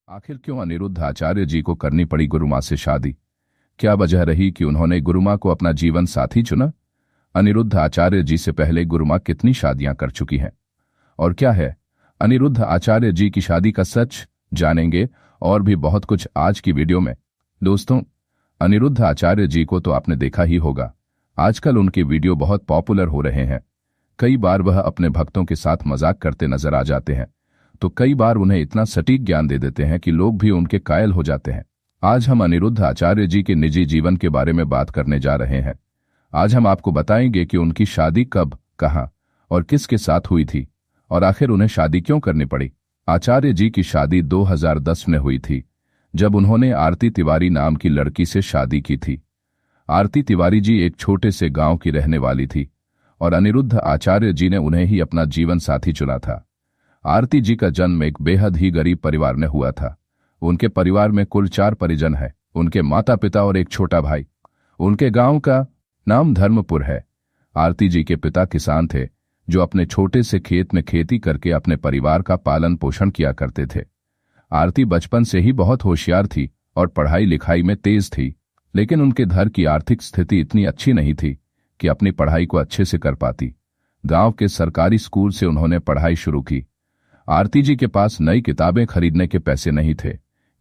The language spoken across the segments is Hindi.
आखिर क्यों अनिरुद्ध आचार्य जी को करनी पड़ी गुरुमाँ से शादी? क्या वजह रही कि उन्होंने गुरुमाँ को अपना जीवन साथी चुना? अनिरुद्ध आचार्य जी से पहले गुरुमाँ कितनी शादियां कर चुकी हैं और क्या है अनिरुद्ध आचार्य जी की शादी का सच? जानेंगे और भी बहुत कुछ आज की वीडियो में। दोस्तों, अनिरुद्ध आचार्य जी को तो आपने देखा ही होगा। आजकल उनके वीडियो बहुत पॉपुलर हो रहे हैं। कई बार वह अपने भक्तों के साथ मजाक करते नजर आ जाते हैं, तो कई बार उन्हें इतना सटीक ज्ञान दे देते हैं कि लोग भी उनके कायल हो जाते हैं। आज हम अनिरुद्ध आचार्य जी के निजी जीवन के बारे में बात करने जा रहे हैं। आज हम आपको बताएंगे कि उनकी शादी कब, कहाँ और किसके साथ हुई थी और आखिर उन्हें शादी क्यों करनी पड़ी। आचार्य जी की शादी 2010 में हुई थी, जब उन्होंने आरती तिवारी नाम की लड़की से शादी की थी। आरती तिवारी जी एक छोटे से गांव की रहने वाली थी और अनिरुद्ध आचार्य जी ने उन्हें ही अपना जीवन साथी चुना था। आरती जी का जन्म एक बेहद ही गरीब परिवार में हुआ था। उनके परिवार में कुल 4 परिजन हैं, उनके माता पिता और एक छोटा भाई। उनके गांव का नाम धर्मपुर है। आरती जी के पिता किसान थे, जो अपने छोटे से खेत में खेती करके अपने परिवार का पालन पोषण किया करते थे। आरती बचपन से ही बहुत होशियार थी और पढ़ाई लिखाई में तेज थी, लेकिन उनके घर की आर्थिक स्थिति इतनी अच्छी नहीं थी कि अपनी पढ़ाई को अच्छे से कर पाती। गांव के सरकारी स्कूल से उन्होंने पढ़ाई शुरू की। आरती जी के पास नई किताबें खरीदने के पैसे नहीं थे,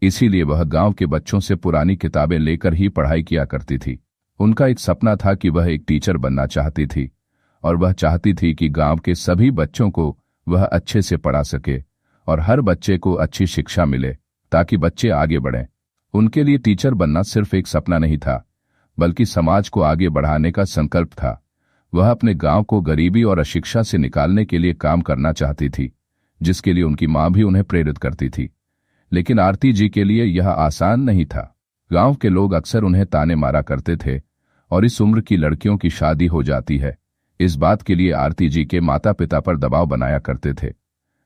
इसीलिए वह गांव के बच्चों से पुरानी किताबें लेकर ही पढ़ाई किया करती थी। उनका एक सपना था कि वह एक टीचर बनना चाहती थी और वह चाहती थी कि गांव के सभी बच्चों को वह अच्छे से पढ़ा सके और हर बच्चे को अच्छी शिक्षा मिले ताकि बच्चे आगे बढ़ें। उनके लिए टीचर बनना सिर्फ एक सपना नहीं था, बल्कि समाज को आगे बढ़ाने का संकल्प था। वह अपने गांव को गरीबी और अशिक्षा से निकालने के लिए काम करना चाहती थी, जिसके लिए उनकी मां भी उन्हें प्रेरित करती थी। लेकिन आरती जी के लिए यह आसान नहीं था। गांव के लोग अक्सर उन्हें ताने मारा करते थे और इस उम्र की लड़कियों की शादी हो जाती है, इस बात के लिए आरती जी के माता पिता पर दबाव बनाया करते थे।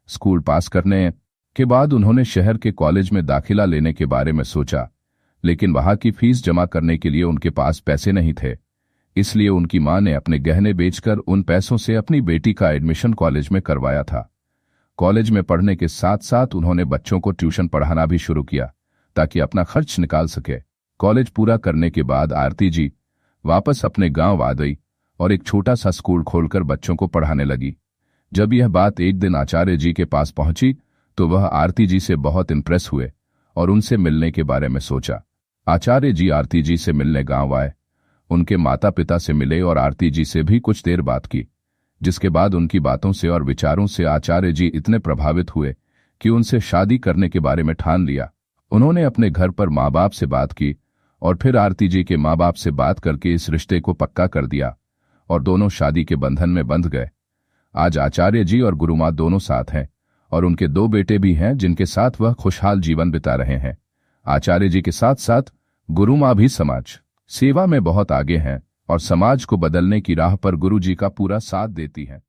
स्कूल पास करने के बाद उन्होंने शहर के कॉलेज में दाखिला लेने के बारे में सोचा, लेकिन वहां की फीस जमा करने के लिए उनके पास पैसे नहीं थे। इसलिए उनकी मां ने अपने गहने बेचकर उन पैसों से अपनी बेटी का एडमिशन कॉलेज में करवाया था। कॉलेज में पढ़ने के साथ साथ उन्होंने बच्चों को ट्यूशन पढ़ाना भी शुरू किया ताकि अपना खर्च निकाल सके। कॉलेज पूरा करने के बाद आरती जी वापस अपने गांव आ गई और एक छोटा सा स्कूल खोलकर बच्चों को पढ़ाने लगी। जब यह बात एक दिन आचार्य जी के पास पहुंची तो वह आरती जी से बहुत इंप्रेस हुए और उनसे मिलने के बारे में सोचा। आचार्य जी आरती जी से मिलने गांव आए, उनके माता पिता से मिले और आरती जी से भी कुछ देर बात की, जिसके बाद उनकी बातों से और विचारों से आचार्य जी इतने प्रभावित हुए कि उनसे शादी करने के बारे में ठान लिया। उन्होंने अपने घर पर माँ बाप से बात की और फिर आरती जी के माँ बाप से बात करके इस रिश्ते को पक्का कर दिया और दोनों शादी के बंधन में बंध गए। आज आचार्य जी और गुरुमाँ दोनों साथ हैं और उनके 2 बेटे भी हैं, जिनके साथ वह खुशहाल जीवन बिता रहे हैं। आचार्य जी के साथ साथ गुरुमाँ भी समाज सेवा में बहुत आगे हैं और समाज को बदलने की राह पर गुरु जी का पूरा साथ देती हैं।